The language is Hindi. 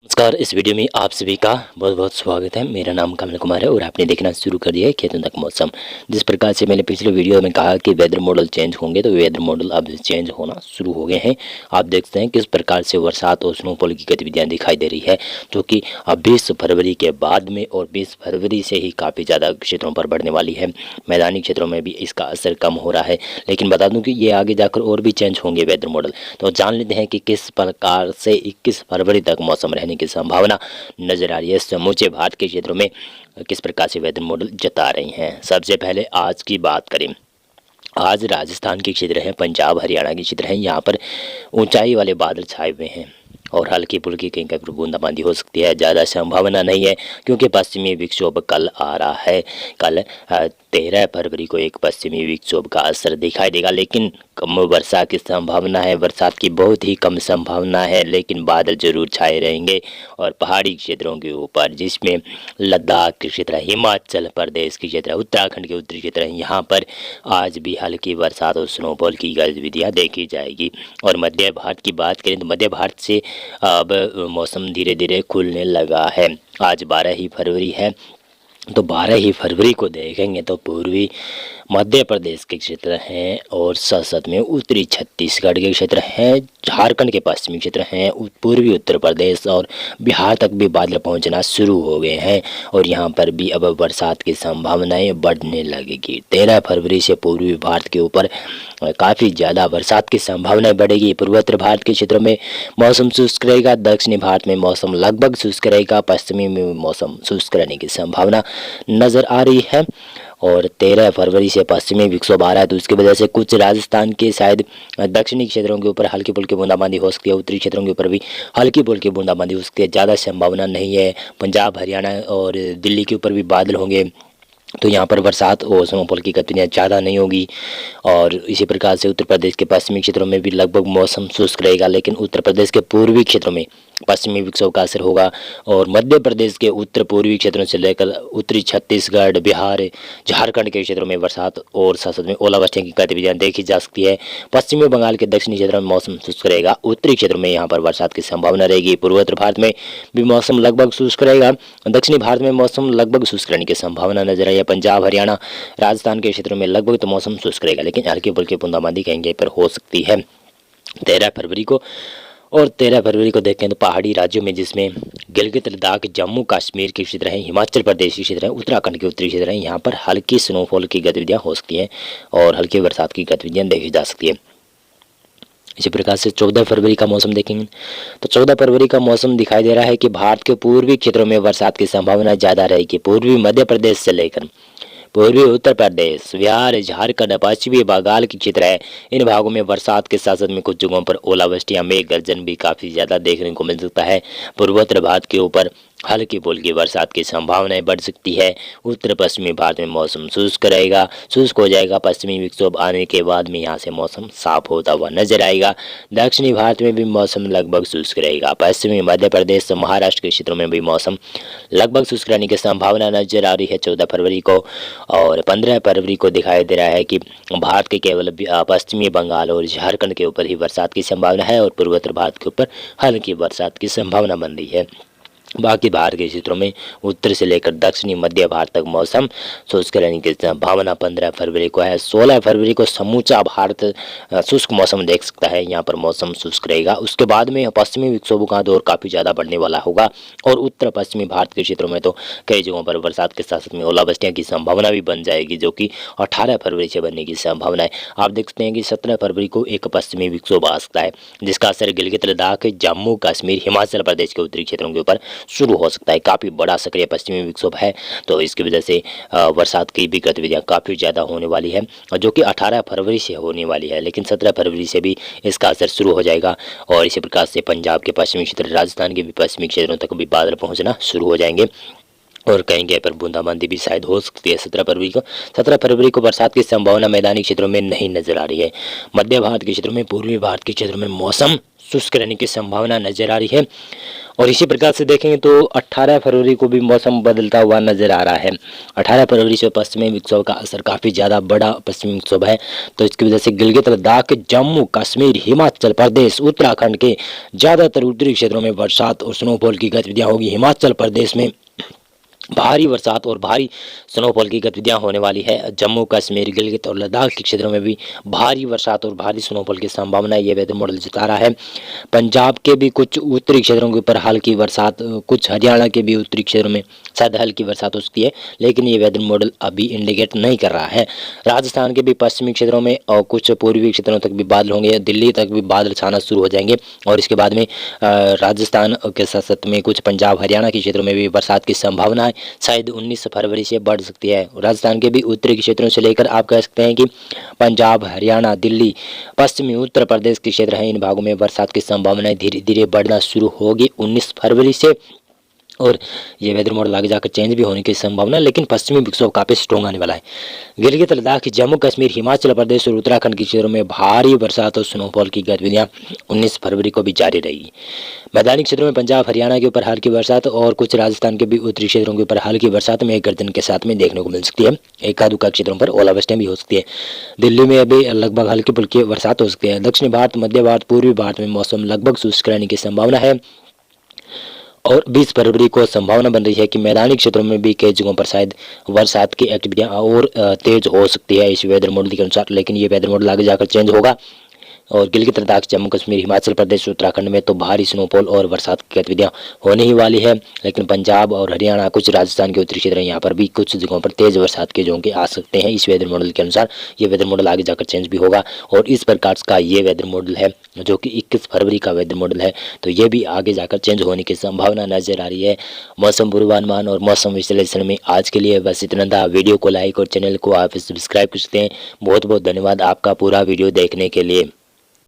नमस्कार। इस वीडियो में आप सभी का बहुत बहुत स्वागत है। मेरा नाम कमल कुमार है और आपने देखना शुरू कर दिया है खेतों तक मौसम। जिस प्रकार से मैंने पिछले वीडियो में कहा कि वेदर मॉडल चेंज होंगे, तो वेदर मॉडल अब चेंज होना शुरू हो गए हैं। आप देखते हैं किस प्रकार से बरसात और स्नोफॉल की गतिविधियाँ दिखाई दे रही है, जो कि अब 20 फरवरी के बाद में और 20 फरवरी से ही काफ़ी ज़्यादा क्षेत्रों पर बढ़ने वाली है। मैदानी क्षेत्रों में भी इसका असर कम हो रहा है, लेकिन बता दूँ कि ये आगे जाकर और भी चेंज होंगे वेदर मॉडल। तो जान लेते हैं कि किस प्रकार से 21 फरवरी तक मौसम रहने की संभावना नजर आ रही है। समूचे भारत के क्षेत्रों में किस प्रकार से वेदर मॉडल जता रही हैं। सबसे पहले आज की बात करें। आज राजस्थान के क्षेत्र हैं, पंजाब हरियाणा के क्षेत्र हैं, यहाँ पर ऊंचाई वाले बादल छाए हुए हैं और हल्की फुल्की कहीं कहीं बूंदाबांदी हो सकती है। ज़्यादा संभावना नहीं है क्योंकि पश्चिमी विक्षोभ कल आ रहा है। कल 13 फरवरी को एक पश्चिमी विक्षोभ का असर दिखाई देगा, लेकिन कम वर्षा की संभावना है। बरसात की बहुत ही कम संभावना है, लेकिन बादल जरूर छाए रहेंगे। और पहाड़ी क्षेत्रों के ऊपर, जिसमें लद्दाख के क्षेत्र है, हिमाचल प्रदेश के क्षेत्र है, उत्तराखंड के उत्तरी क्षेत्र है, यहाँ पर आज भी हल्की बरसात और स्नोफॉल की गतिविधियाँ देखी जाएगी। और मध्य भारत की बात करें तो मध्य भारत से अब मौसम धीरे धीरे खुलने लगा है। आज 12 ही फरवरी है, तो 12 ही फरवरी को देखेंगे तो पूर्वी मध्य प्रदेश के क्षेत्र हैं और साथ साथ में उत्तरी छत्तीसगढ़ के क्षेत्र हैं, झारखंड के पश्चिमी क्षेत्र हैं, पूर्वी उत्तर प्रदेश और बिहार तक भी बादल पहुंचना शुरू हो गए हैं। और यहां पर भी अब बरसात की संभावनाएं बढ़ने लगेगी। 13 फरवरी से पूर्वी भारत के ऊपर काफ़ी ज़्यादा बरसात की संभावनाएं बढ़ेगी। पूर्वोत्तर भारत के क्षेत्रों में मौसम शुष्क रहेगा, दक्षिणी भारत में मौसम लगभग शुष्क रहेगा, पश्चिमी में मौसम शुष्क रहने की संभावना नज़र आ रही है। और 13 फरवरी से पश्चिमी विक्षोभ आ रहा है, तो उसकी वजह से कुछ राजस्थान के शायद दक्षिणी क्षेत्रों के ऊपर हल्की फुल्की बूंदाबांदी हो सकती है, उत्तरी क्षेत्रों के ऊपर भी हल्की फुल्की बूंदाबांदी हो सकती है। ज़्यादा संभावना नहीं है। पंजाब हरियाणा और दिल्ली के ऊपर भी बादल होंगे, तो यहाँ पर बरसात और स्नोफॉल की गतिविधियाँ ज़्यादा नहीं होगी। और इसी प्रकार से उत्तर प्रदेश के पश्चिमी क्षेत्रों में भी लगभग मौसम शुष्क रहेगा, लेकिन उत्तर प्रदेश के पूर्वी क्षेत्रों में पश्चिमी विक्षोभ का असर होगा। और मध्य प्रदेश के उत्तर पूर्वी क्षेत्रों से लेकर उत्तरी छत्तीसगढ़, बिहार, झारखंड के क्षेत्रों में बरसात और साथ साथ में ओलावृष्टि की गतिविधियाँ देखी जा सकती है। पश्चिमी बंगाल के दक्षिणी क्षेत्रों में मौसम शुष्क रहेगा, उत्तरी क्षेत्रों में यहाँ पर बरसात की संभावना रहेगी। पूर्वोत्तर भारत में भी मौसम लगभग शुष्क रहेगा, दक्षिणी भारत में मौसम लगभग शुष्क रहने की संभावना नजर आई है। पंजाब हरियाणा राजस्थान के क्षेत्रों में लगभग तो मौसम शुष्क रहेगा, लेकिन हल्की फुल्की बूंदाबांदी कहीं पर हो सकती है 13 फरवरी को। और 13 फरवरी को देखें तो पहाड़ी राज्यों में, जिसमें गिलगित लद्दाख, जम्मू कश्मीर के क्षेत्र हैं, हिमाचल प्रदेश के क्षेत्र हैं, उत्तराखंड के उत्तरी क्षेत्र हैं, यहाँ पर हल्की स्नोफॉल की गतिविधियाँ हो सकती हैं और हल्की बरसात की गतिविधियाँ देखी जा सकती है। इसी प्रकार से 14 फरवरी का मौसम देखेंगे तो 14 फरवरी का मौसम दिखाई दे रहा है कि भारत के पूर्वी क्षेत्रों में बरसात की संभावना ज़्यादा रहेगी। पूर्वी मध्य प्रदेश से लेकर पूर्वी उत्तर प्रदेश, बिहार, झारखंड, पश्चिमी बंगाल के क्षेत्र है, इन भागों में बरसात के साथ साथ में कुछ जगहों पर ओलावृष्टि या मेघ गर्जन भी काफ़ी ज़्यादा देखने को मिल सकता है। पूर्वोत्तर भारत के ऊपर हल्की फुल्की बरसात की संभावनाएं बढ़ सकती है। उत्तर पश्चिमी भारत में मौसम शुष्क रहेगा, शुष्क हो जाएगा। पश्चिमी विक्षोभ आने के बाद में यहाँ से मौसम साफ होता हुआ नजर आएगा। दक्षिणी भारत में भी मौसम लगभग शुष्क रहेगा। पश्चिमी मध्य प्रदेश, महाराष्ट्र के क्षेत्रों में भी मौसम लगभग शुष्क रहने की संभावना नजर आ रही है 14 फरवरी को। और 15 फरवरी को दिखाई दे रहा है कि भारत के केवल पश्चिमी बंगाल और झारखंड के ऊपर ही बरसात की संभावना है और पूर्वोत्तर भारत के ऊपर हल्की बरसात की संभावना बन रही है। बाकी भारत के क्षेत्रों में उत्तर से लेकर दक्षिणी मध्य भारत तक मौसम शुष्क रहने की संभावना 15 फरवरी को है। 16 फरवरी को समूचा भारत शुष्क मौसम देख सकता है, यहाँ पर मौसम शुष्क रहेगा। उसके बाद में पश्चिमी विक्षोभ का दौर काफ़ी ज़्यादा बढ़ने वाला होगा और उत्तर पश्चिमी भारत के क्षेत्रों में तो कई जगहों पर बरसात के साथ साथ में ओलावृष्टियाँ की संभावना भी बन जाएगी, जो कि 18 फरवरी से बनने की संभावना है। आप देख सकते हैं कि 17 फरवरी को एक पश्चिमी विक्षोभ आ सकता है, जिसका असर गिलगित लद्दाख, जम्मू कश्मीर, हिमाचल प्रदेश के उत्तरी क्षेत्रों के ऊपर शुरू हो सकता है। काफ़ी बड़ा सक्रिय पश्चिमी विक्षोभ है, तो इसकी वजह से बरसात की भी गतिविधियाँ काफ़ी ज़्यादा होने वाली है, जो कि 18 फरवरी से होने वाली है, लेकिन 17 फरवरी से भी इसका असर शुरू हो जाएगा। और इसी प्रकार से पंजाब के पश्चिमी क्षेत्र, राजस्थान के भी पश्चिमी क्षेत्रों तक भी बादल पहुँचना शुरू हो जाएंगे और कहीं कहीं पर बूंदाबांदी भी शायद हो सकती है 17 फरवरी को। 17 फरवरी को बरसात की संभावना मैदानी क्षेत्रों में नहीं नजर आ रही है। मध्य भारत के क्षेत्रों में, पूर्वी भारत के क्षेत्रों में मौसम शुष्क रहने की संभावना नजर आ रही है। और इसी प्रकार से देखेंगे तो 18 फरवरी को भी मौसम बदलता हुआ नजर आ रहा है। 18 फरवरी से पश्चिमी विक्षोभ का असर काफ़ी ज़्यादा बड़ा पश्चिमी विक्षोभ है, तो इसकी वजह से गिलगित लद्दाख, जम्मू कश्मीर, हिमाचल प्रदेश, उत्तराखंड के ज़्यादातर उत्तरी क्षेत्रों में बरसात और स्नोफॉल की गतिविधियाँ होगी। हिमाचल प्रदेश में भारी बरसात और भारी स्नोफॉल की गतिविधियां होने वाली है। जम्मू कश्मीर, गिलगित और लद्दाख के क्षेत्रों में भी भारी बरसात और भारी स्नोफॉल की संभावना ये वेदर मॉडल जता रहा है। पंजाब के भी कुछ उत्तरी क्षेत्रों के ऊपर हल्की बरसात, कुछ हरियाणा के भी उत्तरी क्षेत्रों में शायद हल्की बरसात हो सकती है, लेकिन ये वेदर मॉडल अभी इंडिकेट नहीं कर रहा है। राजस्थान के भी पश्चिमी क्षेत्रों में और कुछ पूर्वी क्षेत्रों तक भी बादल होंगे, दिल्ली तक भी बादल छाना शुरू हो जाएंगे और इसके बाद में राजस्थान के साथ साथ में कुछ पंजाब, हरियाणा के क्षेत्रों में भी बरसात की संभावना है, शायद 19 फरवरी से बढ़ सकती है। राजस्थान के भी उत्तरी क्षेत्रों से लेकर आप कह सकते हैं कि पंजाब, हरियाणा, दिल्ली, पश्चिमी उत्तर प्रदेश के क्षेत्र हैं, इन भागों में बरसात की संभावनाएं धीरे धीरे बढ़ना शुरू होगी 19 फरवरी से। और ये वेदर मॉडल आगे जाकर चेंज भी होने की संभावना है, लेकिन पश्चिमी विक्षोभ काफ़ी स्ट्रॉन्ग आने वाला है। गिलगित लद्दाख, जम्मू कश्मीर, हिमाचल प्रदेश और उत्तराखंड के क्षेत्रों में भारी बरसात और स्नोफॉल की गतिविधियां 19 फरवरी को भी जारी रहेगी। मैदानी क्षेत्रों में पंजाब, हरियाणा के ऊपर हल्की बरसात और कुछ राजस्थान के भी उत्तरी क्षेत्रों के ऊपर हल्की बरसात में गर्जन के साथ में देखने को मिल सकती है। एका दुक्का क्षेत्रों पर ओलावृष्टियां भी हो सकती है। दिल्ली में अभी लगभग हल्की फुल्की बरसात हो सकती है। दक्षिणी भारत, मध्य भारत, पूर्वी भारत में मौसम लगभग शुष्क रहने की संभावना है। और 20 फरवरी को संभावना बन रही है कि मैदानी क्षेत्रों में भी कई जगहों पर शायद बरसात की एक्टिविटियां और तेज हो सकती है इस वेदर मॉडल के अनुसार, लेकिन ये वेदर मॉडल आगे जाकर चेंज होगा। और गिलगित लद्दाख, जम्मू कश्मीर, हिमाचल प्रदेश, उत्तराखंड में तो भारी स्नोफॉल और बरसात की गतिविधियां होने ही वाली है, लेकिन पंजाब और हरियाणा, कुछ राजस्थान के उत्तरी क्षेत्र हैं, यहाँ पर भी कुछ जगहों पर तेज बरसात के झोंके आ सकते हैं इस वेदर मॉडल के अनुसार। ये वेदर मॉडल आगे जाकर चेंज भी होगा और इस प्रकार का ये वेदर मॉडल है जो कि 21 फरवरी का वेदर मॉडल है, तो ये भी आगे जाकर चेंज होने की संभावना नजर आ रही है। मौसम पूर्वानुमान और मौसम विश्लेषण में आज के लिए बस इतना था। वीडियो को लाइक और चैनल को आप सब्सक्राइब कर सकते हैं। बहुत बहुत धन्यवाद आपका पूरा वीडियो देखने के लिए।